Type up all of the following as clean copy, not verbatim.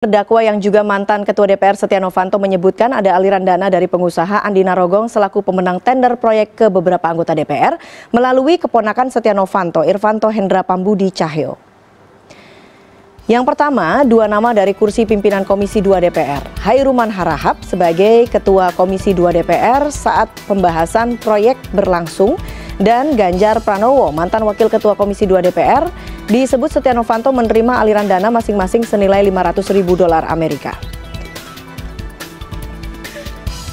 Terdakwa yang juga mantan Ketua DPR Setia Novanto menyebutkan ada aliran dana dari pengusaha Andi Narogong selaku pemenang tender proyek ke beberapa anggota DPR melalui keponakan Setia Novanto, Irvanto Hendra Pambudi Cahyo. Yang pertama, dua nama dari kursi pimpinan Komisi 2 DPR, Hairuman Harahap sebagai Ketua Komisi 2 DPR saat pembahasan proyek berlangsung, dan Ganjar Pranowo, mantan Wakil Ketua Komisi 2 DPR, disebut Setia Novanto menerima aliran dana masing-masing senilai $500.000 Amerika.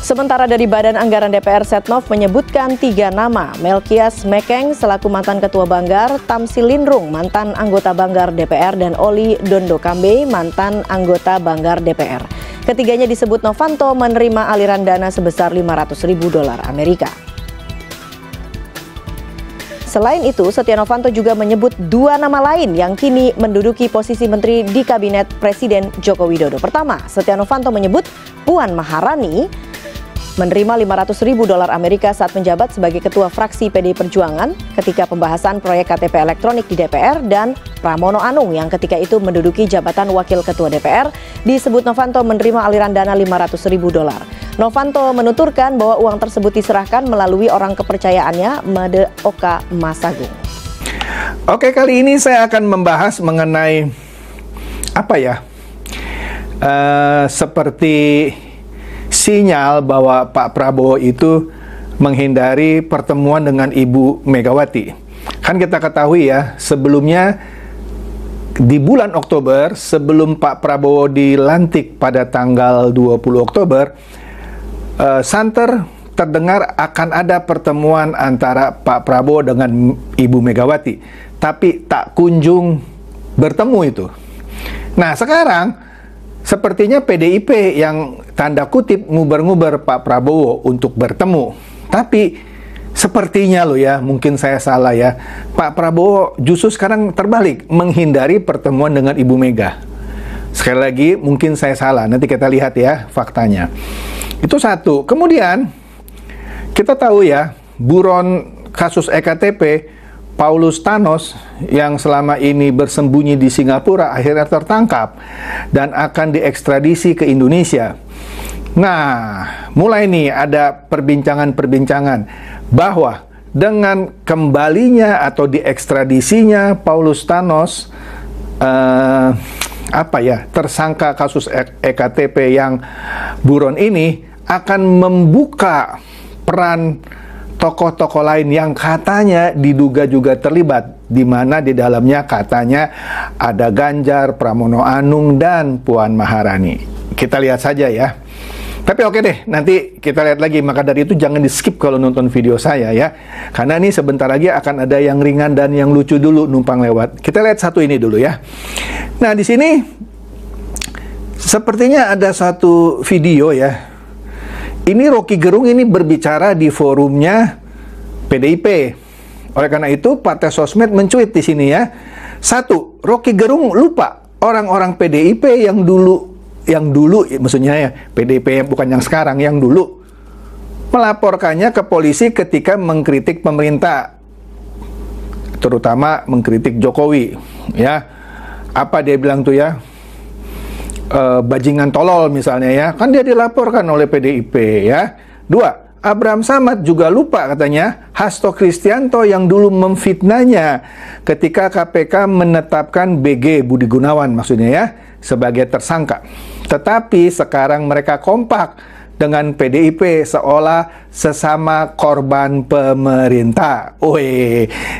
Sementara dari Badan Anggaran DPR Setnov menyebutkan 3 nama, Melkias Mekeng selaku mantan Ketua Banggar, Tamsil Lindrung mantan anggota Banggar DPR, dan Oli Dondokambe mantan anggota Banggar DPR. Ketiganya disebut Novanto menerima aliran dana sebesar $500.000 Amerika. Selain itu, Setia Novanto juga menyebut 2 nama lain yang kini menduduki posisi menteri di Kabinet Presiden Joko Widodo. Pertama, Setia Novanto menyebut Puan Maharani menerima $500.000 Amerika saat menjabat sebagai Ketua Fraksi PDI Perjuangan ketika pembahasan proyek KTP elektronik di DPR, dan Pramono Anung yang ketika itu menduduki jabatan Wakil Ketua DPR disebut Novanto menerima aliran dana $500.000. Novanto menuturkan bahwa uang tersebut diserahkan melalui orang kepercayaannya, Made Oka Masagung. Oke, kali ini saya akan membahas mengenai seperti sinyal bahwa Pak Prabowo itu menghindari pertemuan dengan Ibu Megawati. Kan kita ketahui ya, sebelumnya di bulan Oktober, sebelum Pak Prabowo dilantik pada tanggal 20 Oktober, santer terdengar akan ada pertemuan antara Pak Prabowo dengan Ibu Megawati, tapi tak kunjung bertemu itu. Nah, sekarang sepertinya PDIP yang tanda kutip nguber-nguber Pak Prabowo untuk bertemu. Tapi sepertinya loh ya, mungkin saya salah ya, Pak Prabowo justru sekarang terbalik, menghindari pertemuan dengan Ibu Mega. Sekali lagi, mungkin saya salah, nanti kita lihat ya faktanya. Itu satu. Kemudian kita tahu ya, buron kasus EKTP Paulus Thanos yang selama ini bersembunyi di Singapura akhirnya tertangkap dan akan diekstradisi ke Indonesia. Nah, mulai nih ada perbincangan-perbincangan bahwa dengan kembalinya atau diekstradisinya Paulus Thanos, tersangka kasus EKTP yang buron ini akan membuka peran tokoh-tokoh lain yang katanya diduga juga terlibat, di mana di dalamnya katanya ada Ganjar, Pramono Anung, dan Puan Maharani. Kita lihat saja ya. Tapi oke deh, nanti kita lihat lagi. Maka dari itu jangan di skip kalau nonton video saya ya, karena ini sebentar lagi akan ada yang ringan dan yang lucu dulu numpang lewat. Kita lihat satu ini dulu ya. Nah, di sini sepertinya ada satu video ya. Ini Rocky Gerung ini berbicara di forumnya PDIP. Oleh karena itu, Partai Sosmed mencuit di sini ya. Satu, Rocky Gerung lupa orang-orang PDIP yang dulu, maksudnya ya, PDIP yang bukan yang sekarang, yang dulu melaporkannya ke polisi ketika mengkritik pemerintah, terutama mengkritik Jokowi. Ya, apa dia bilang tuh ya? Bajingan tolol misalnya ya, kan dia dilaporkan oleh PDIP ya. 2, Abraham Samad juga lupa katanya Hasto Kristianto yang dulu memfitnahnya ketika KPK menetapkan BG Budi Gunawan maksudnya ya sebagai tersangka. Tetapi sekarang mereka kompak dengan PDIP seolah sesama korban pemerintah.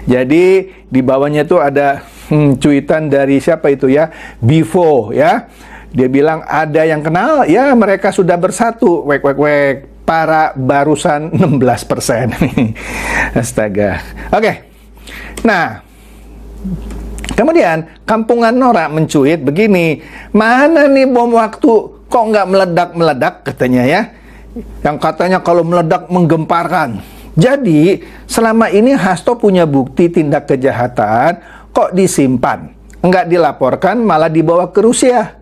Jadi di bawahnya tuh ada cuitan dari siapa itu ya, Bivo ya. Dia bilang ada yang kenal, ya mereka sudah bersatu, para barusan 16%. Astaga. Oke. Nah, kemudian Kampungan Nora mencuit begini, mana nih bom waktu, kok nggak meledak-meledak katanya ya. Yang katanya kalau meledak menggemparkan. Jadi, selama ini Hasto punya bukti tindak kejahatan, kok disimpan? Nggak dilaporkan, malah dibawa ke Rusia.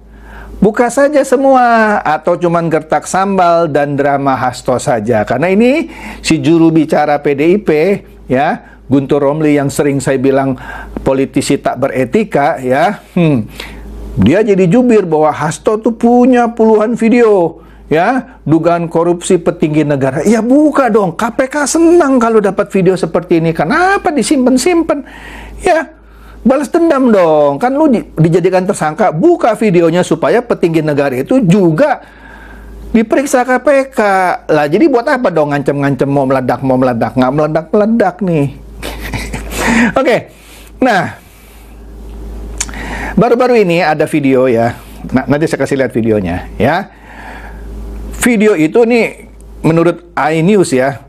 Buka saja semua, atau cuman gertak sambal dan drama Hasto saja. Karena ini si juru bicara PDIP ya, Guntur Romli yang sering saya bilang politisi tak beretika ya, Dia jadi jubir bahwa Hasto tuh punya puluhan video, ya, dugaan korupsi petinggi negara. Ya buka dong, KPK senang kalau dapat video seperti ini. Kenapa disimpan-simpan? Ya, balas dendam dong. Kan lu dijadikan tersangka, buka videonya supaya petinggi negara itu juga diperiksa KPK. Lah jadi buat apa dong ngancem-ngancem mau meledak? Nggak meledak-meledak nih. Oke, nah baru-baru ini ada video ya. Nah, nanti saya kasih lihat videonya ya. Video itu nih menurut iNews ya.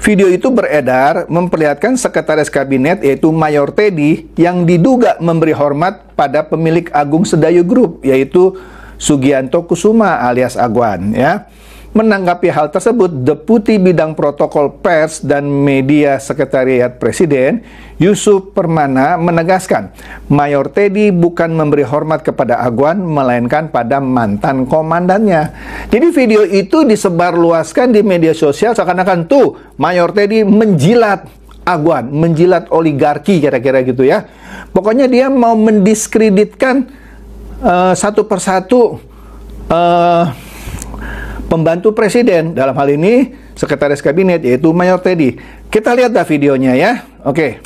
Video itu beredar memperlihatkan sekretaris kabinet yaitu Mayor Teddy yang diduga memberi hormat pada pemilik Agung Sedayu Group yaitu Sugianto Kusuma alias Agwan ya. Menanggapi hal tersebut, Deputi Bidang Protokol Pers dan Media Sekretariat Presiden, Yusuf Permana menegaskan, Mayor Teddy bukan memberi hormat kepada Agwan, melainkan pada mantan komandannya. Jadi video itu disebarluaskan di media sosial seakan-akan tuh Mayor Teddy menjilat Agwan, menjilat oligarki kira-kira gitu ya. Pokoknya dia mau mendiskreditkan satu persatu pembantu presiden, dalam hal ini sekretaris kabinet yaitu Mayor Teddy. Kita lihat dah videonya ya. Oke.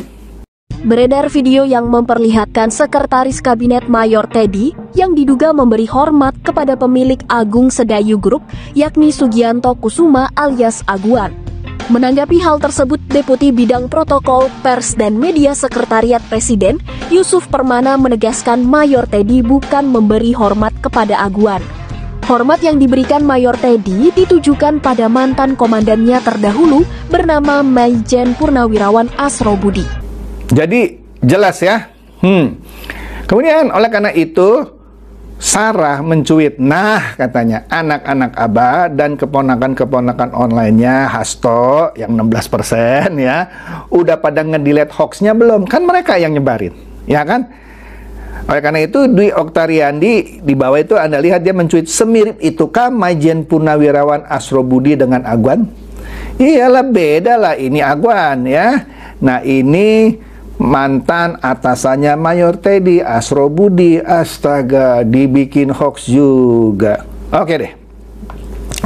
Beredar video yang memperlihatkan sekretaris kabinet Mayor Teddy yang diduga memberi hormat kepada pemilik Agung Sedayu Group yakni Sugianto Kusuma alias Agwan. Menanggapi hal tersebut, Deputi Bidang Protokol Pers dan Media Sekretariat Presiden, Yusuf Permana menegaskan Mayor Teddy bukan memberi hormat kepada Agwan. Hormat yang diberikan Mayor Teddy ditujukan pada mantan komandannya terdahulu bernama Maijen Purnawirawan Asrobudi. Jadi jelas ya. Kemudian oleh karena itu Sarah mencuit, nah katanya anak-anak Abah dan keponakan-keponakan online-nya Hasto yang 16% ya, udah pada nge-delete hoax-nya belum? Kan mereka yang nyebarin, ya kan? Oleh karena itu, Dwi Oktariandi di bawah itu Anda lihat dia mencuit, semirip itukah Maijen Purnawirawan Asrobudi dengan Agwan? Iyalah beda lah, ini Agwan ya. Nah ini mantan atasannya Mayor Teddy, Asrobudi, astaga dibikin hoax juga. Oke deh.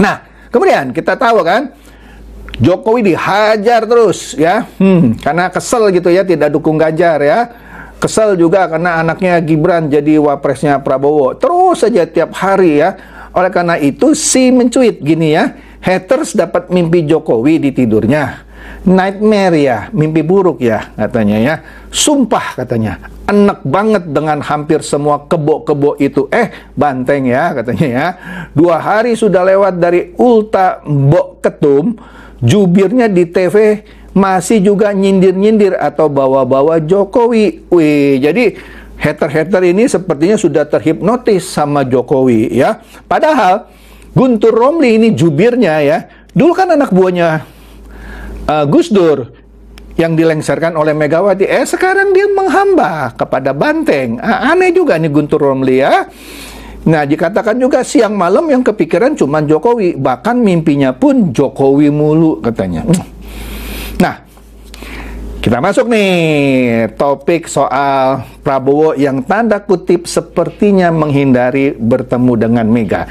Nah kemudian kita tahu kan, Jokowi dihajar terus ya, karena kesel gitu ya, tidak dukung Ganjar ya. Kesel juga karena anaknya Gibran jadi wapresnya Prabowo. Terus saja tiap hari ya. Oleh karena itu si mencuit gini ya, haters dapat mimpi Jokowi di tidurnya. Nightmare ya, mimpi buruk ya katanya ya. Sumpah katanya, enak banget dengan hampir semua kebo-kebo itu. Banteng ya katanya ya. 2 hari sudah lewat dari Ulta Mbok Ketum, jubirnya di TV masih juga nyindir-nyindir atau bawa-bawa Jokowi. Wih, jadi hater-hater ini sepertinya sudah terhipnotis sama Jokowi ya. Padahal Guntur Romli ini jubirnya ya, dulu kan anak buahnya Gus Dur yang dilengsarkan oleh Megawati. Sekarang dia menghamba kepada Banteng. Aneh juga nih Guntur Romli ya. Nah, dikatakan juga siang malam yang kepikiran cuma Jokowi, bahkan mimpinya pun Jokowi mulu katanya. Nah, kita masuk nih topik soal Prabowo yang tanda kutip sepertinya menghindari bertemu dengan Mega.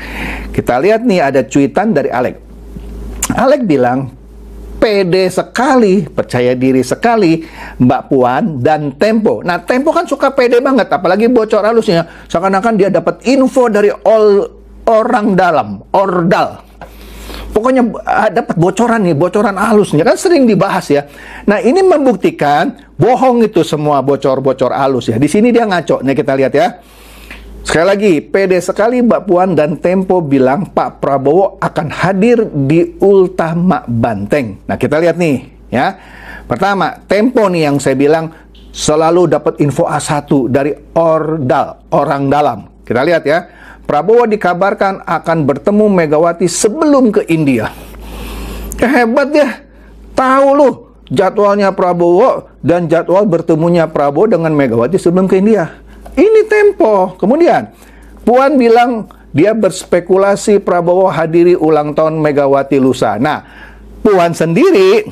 Kita lihat nih ada cuitan dari Alek. Alek bilang, pede sekali, percaya diri sekali Mbak Puan dan Tempo. Nah, Tempo kan suka pede banget, apalagi bocor halusnya. Seakan-akan dia dapat info dari orang dalam, ordal. Pokoknya dapat bocoran nih, bocoran halusnya. Kan sering dibahas ya. Nah, ini membuktikan bohong itu semua bocor-bocor halus ya. Di sini dia ngaco. Nih kita lihat ya. Sekali lagi, pede sekali Mbak Puan dan Tempo bilang Pak Prabowo akan hadir di Ultama Banteng. Nah, kita lihat nih ya. Pertama, Tempo nih yang saya bilang selalu dapat info A1 dari ordal, orang dalam. Kita lihat ya. Prabowo dikabarkan akan bertemu Megawati sebelum ke India. Hebat ya. Tahu lu jadwalnya Prabowo dan jadwal bertemunya Prabowo dengan Megawati sebelum ke India. Ini Tempo. Kemudian Puan bilang dia berspekulasi Prabowo hadiri ulang tahun Megawati lusa. Nah, Puan sendiri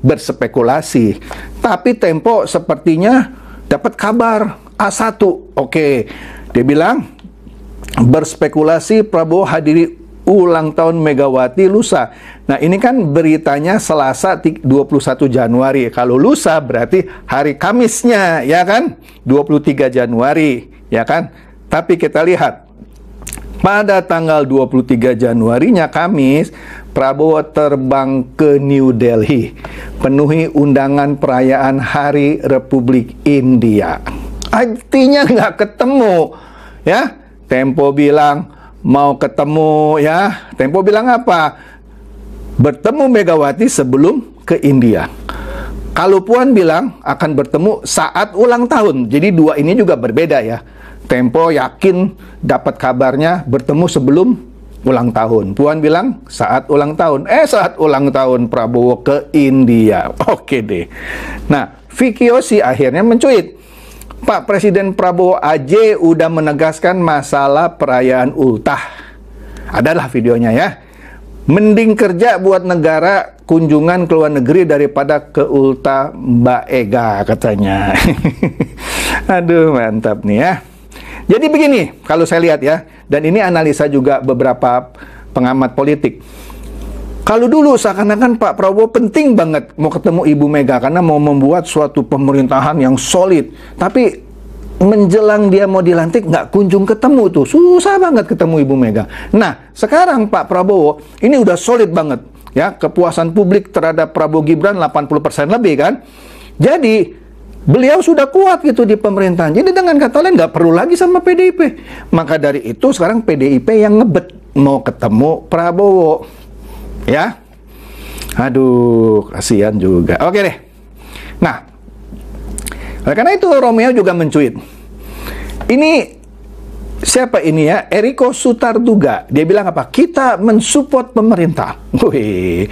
berspekulasi, tapi Tempo sepertinya dapat kabar A1. Oke, dia bilang berspekulasi Prabowo hadiri ulang tahun Megawati lusa. Nah, ini kan beritanya Selasa 21 Januari. Kalau lusa berarti hari Kamisnya, ya kan? 23 Januari, ya kan? Tapi kita lihat, pada tanggal 23 Januarinya Kamis, Prabowo terbang ke New Delhi, penuhi undangan perayaan Hari Republik India. Artinya nggak ketemu, ya. Tempo bilang mau ketemu, ya. Tempo bilang apa? Bertemu Megawati sebelum ke India. Kalau Puan bilang akan bertemu saat ulang tahun. Jadi dua ini juga berbeda, ya. Tempo yakin dapat kabarnya bertemu sebelum ulang tahun. Puan bilang saat ulang tahun. Saat ulang tahun Prabowo ke India. Oke deh. Nah, Vicky Yosi akhirnya mencuit, Pak Presiden Prabowo aja udah menegaskan masalah perayaan ultah. Adalah videonya, ya. Mending kerja buat negara kunjungan ke luar negeri daripada ke ultah Mbak Ega, katanya. Aduh, mantap nih, ya. Jadi begini, kalau saya lihat, ya, dan ini analisa juga beberapa pengamat politik. Kalau dulu seakan-akan Pak Prabowo penting banget mau ketemu Ibu Mega karena mau membuat suatu pemerintahan yang solid. Tapi menjelang dia mau dilantik nggak kunjung ketemu tuh. Susah banget ketemu Ibu Mega. Nah, sekarang Pak Prabowo ini udah solid banget, ya. Kepuasan publik terhadap Prabowo Gibran 80% lebih, kan. Jadi beliau sudah kuat gitu di pemerintahan. Jadi dengan kata lain nggak perlu lagi sama PDIP. Maka dari itu sekarang PDIP yang ngebet mau ketemu Prabowo, ya. Aduh, kasihan juga. Oke deh. Nah, oleh karena itu Romeo juga mencuit. Ini siapa ini, ya? Eriko Sutarduga. Dia bilang apa? Kita mensupport pemerintah. Wih.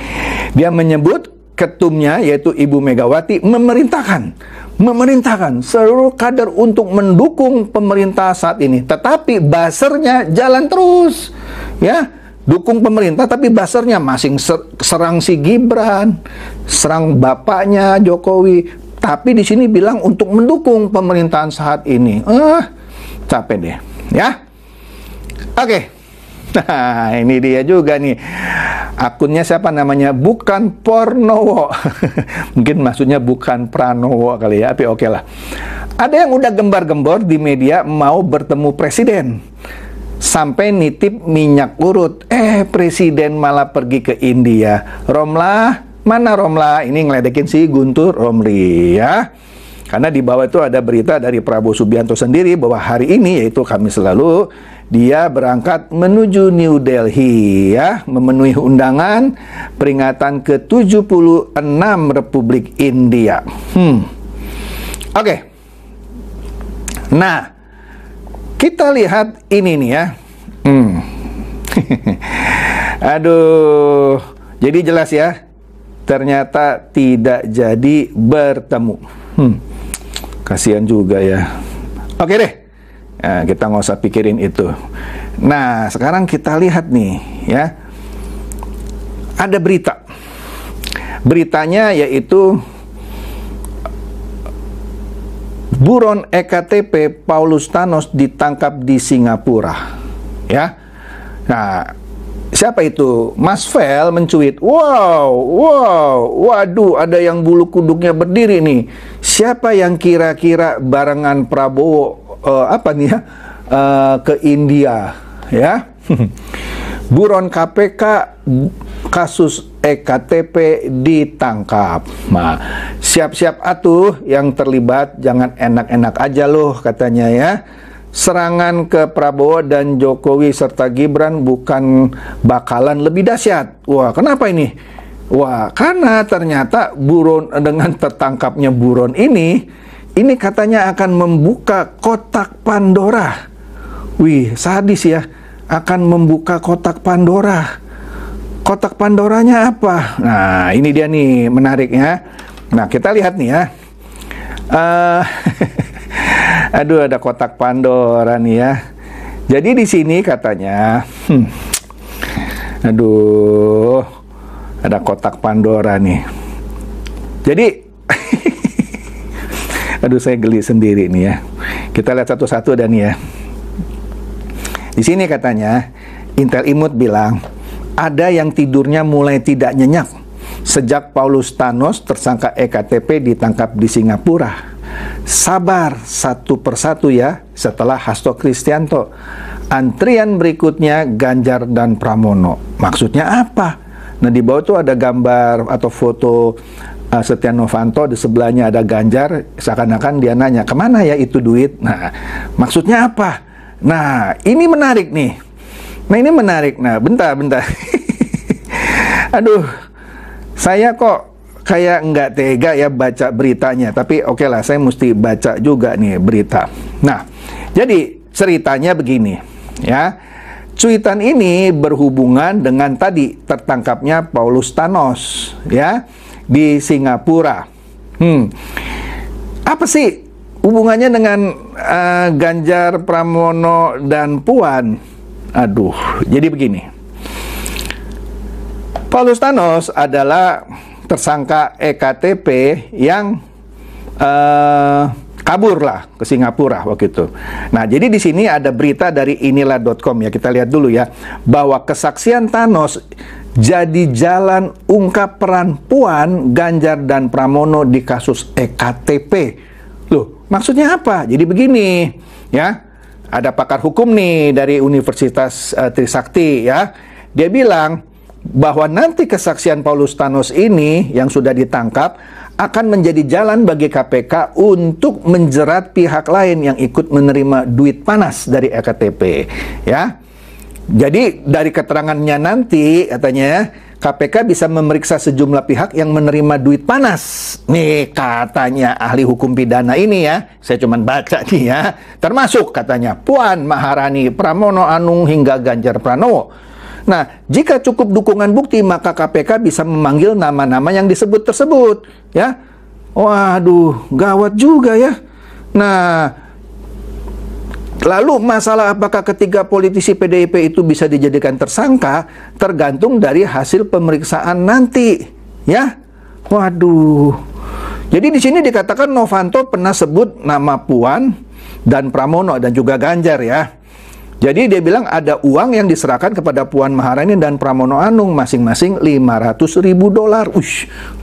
Dia menyebut ketumnya yaitu Ibu Megawati memerintahkan seluruh kader untuk mendukung pemerintah saat ini. Tetapi buzzernya jalan terus, ya. Dukung pemerintah tapi buzzernya masing serang si Gibran, serang bapaknya Jokowi. Tapi di sini bilang untuk mendukung pemerintahan saat ini. Capek deh, ya. Oke. Nah, ini dia juga nih. Akunnya siapa namanya? Bukan Pornowo. Mungkin maksudnya bukan Pranowo kali, ya. Tapi oke lah. Ada yang udah gembar-gembor di media mau bertemu presiden. Sampai nitip minyak urut. Presiden malah pergi ke India. Romlah, mana Romlah? Ini ngeledekin si Guntur Romli, ya. Karena di bawah itu ada berita dari Prabowo Subianto sendiri bahwa hari ini, yaitu Kamis lalu, dia berangkat menuju New Delhi, ya, memenuhi undangan peringatan ke-76 Republik India. Oke. Nah, kita lihat ini nih, ya. Aduh, jadi jelas, ya. Ternyata tidak jadi bertemu. Kasihan juga, ya. Oke deh. Nah, kita nggak usah pikirin itu. Nah, sekarang kita lihat nih, ya. Ada berita. Beritanya yaitu buron EKTP Paulus Thanos ditangkap di Singapura, ya. Nah, siapa itu? Mas Vel mencuit, waduh, ada yang bulu kuduknya berdiri nih. Siapa yang kira-kira barengan Prabowo ke India, ya? Buron KPK kasus EKTP ditangkap. Nah, siap-siap atuh yang terlibat, jangan enak-enak aja loh, katanya, ya. Serangan ke Prabowo dan Jokowi serta Gibran bukan bakalan lebih dahsyat. Wah, kenapa ini? Wah, karena ternyata buron, dengan tertangkapnya buron ini katanya akan membuka kotak Pandora. Wih, sadis, ya. Akan membuka kotak Pandora. Kotak Pandoranya apa? Nah, ini dia nih, menariknya. Nah, kita lihat nih, ya. Aduh, ada kotak Pandora nih, ya. Jadi di sini katanya, aduh, ada kotak Pandora nih. Jadi, aduh, saya geli sendiri nih, ya. Kita lihat satu-satu dan, ya. Di sini katanya, Intel Imut bilang, ada yang tidurnya mulai tidak nyenyak sejak Paulus Thanos, tersangka EKTP, ditangkap di Singapura. Sabar satu persatu ya, setelah Hasto Kristianto. Antrian berikutnya Ganjar dan Pramono. Maksudnya apa? Nah, di bawah itu ada gambar atau foto Setia Novanto, di sebelahnya ada Ganjar, seakan-akan dia nanya, kemana ya itu duit? Nah, maksudnya apa? Nah, ini menarik nih. Nah, bentar. Aduh, saya kok kayak nggak tega ya baca beritanya. Tapi oke lah, saya mesti baca juga nih berita. Nah, jadi ceritanya begini, ya. Cuitan ini berhubungan dengan tadi tertangkapnya Paulus Thanos, ya, di Singapura. Apa sih hubungannya dengan Ganjar, Pramono, dan Puan? Aduh, jadi begini. Paulus Thanos adalah tersangka EKTP yang kabur lah ke Singapura waktu itu. Nah, jadi di sini ada berita dari inilah.com ya, kita lihat dulu ya, bahwa kesaksian Thanos jadi jalan ungkap peran Puan, Ganjar, dan Pramono di kasus EKTP. Loh, maksudnya apa? Jadi begini, ya. Ada pakar hukum nih dari Universitas Trisakti ya. Dia bilang bahwa nanti kesaksian Paulus Thanos ini yang sudah ditangkap akan menjadi jalan bagi KPK untuk menjerat pihak lain yang ikut menerima duit panas dari EKTP, ya. Jadi dari keterangannya nanti katanya KPK bisa memeriksa sejumlah pihak yang menerima duit panas. Nih katanya ahli hukum pidana ini ya, saya cuma baca nih ya. Termasuk katanya Puan Maharani, Pramono Anung hingga Ganjar Pranowo. Nah, jika cukup dukungan bukti maka KPK bisa memanggil nama-nama yang disebut tersebut, ya. Waduh, gawat juga ya. Nah, lalu masalah apakah ketiga politisi PDIP itu bisa dijadikan tersangka tergantung dari hasil pemeriksaan nanti, ya. Waduh. Jadi di sini dikatakan Novanto pernah sebut nama Puan dan Pramono dan juga Ganjar ya. Jadi dia bilang ada uang yang diserahkan kepada Puan Maharani dan Pramono Anung masing-masing $500.000.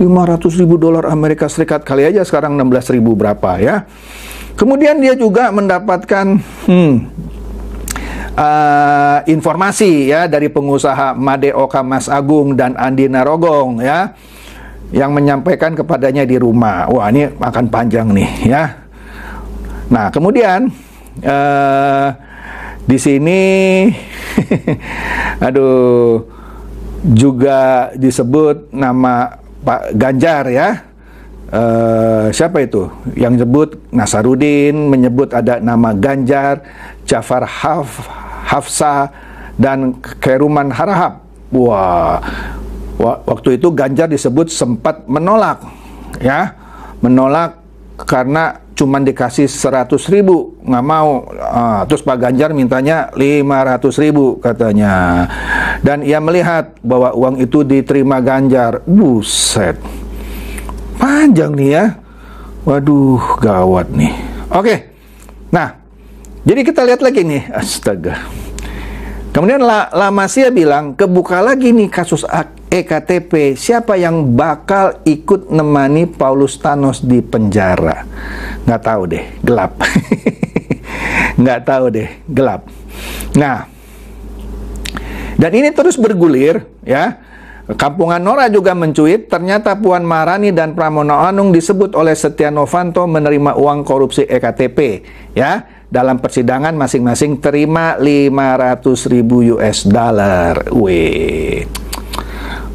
$500.000 Amerika Serikat kali aja sekarang 16.000 berapa ya. Kemudian dia juga mendapatkan informasi ya dari pengusaha Made Oka Mas Agung dan Andi Narogong ya, yang menyampaikan kepadanya di rumah. Wah, ini akan panjang nih ya. Nah, kemudian di sini aduh, juga disebut nama Pak Ganjar ya. Siapa itu? Yang sebut Nasarudin, menyebut ada nama Ganjar, Jafar Hafsa, dan Keruman Harahap. Wah, waktu itu Ganjar disebut sempat menolak, ya, menolak karena cuman dikasih 100.000, nggak mau. Terus Pak Ganjar mintanya 500.000 katanya. Dan ia melihat bahwa uang itu diterima Ganjar. Buset, panjang nih ya. Waduh, gawat nih. Oke, nah, jadi kita lihat lagi nih. Astaga. Kemudian Lamasia bilang, kebuka lagi nih kasus EKTP. Siapa yang bakal ikut nemani Paulus Thanos di penjara? Nggak tahu deh, gelap. Nggak tahu deh, gelap. Nah, dan ini terus bergulir ya. Kampungan Nora juga mencuit, ternyata Puan Maharani dan Pramono Anung disebut oleh Setia Novanto menerima uang korupsi EKTP ya. Dalam persidangan masing-masing terima $500.000. Wih,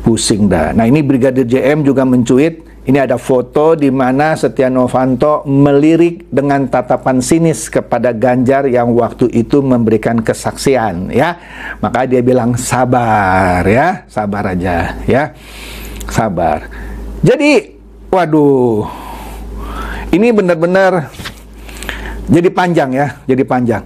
pusing dah. Nah, ini Brigadir JM juga mencuit. Ini ada foto di mana Setia Novanto melirik dengan tatapan sinis kepada Ganjar yang waktu itu memberikan kesaksian ya. Maka dia bilang sabar ya, sabar aja ya, sabar. Jadi, waduh, ini benar-benar jadi panjang ya, jadi panjang.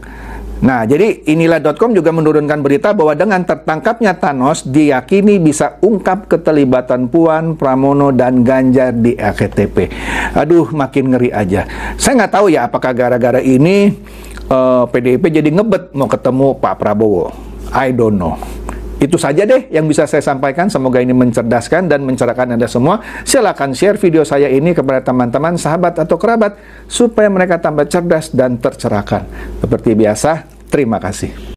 Nah, jadi inilah.com juga menurunkan berita bahwa dengan tertangkapnya Thanos diyakini bisa ungkap keterlibatan Puan, Pramono, dan Ganjar di EKTP. Aduh, makin ngeri aja. Saya nggak tahu ya apakah gara-gara ini PDIP jadi ngebet mau ketemu Pak Prabowo. I don't know. Itu saja deh yang bisa saya sampaikan. Semoga ini mencerdaskan dan mencerahkan Anda semua. Silakan share video saya ini kepada teman-teman, sahabat, atau kerabat supaya mereka tambah cerdas dan tercerahkan. Seperti biasa, terima kasih.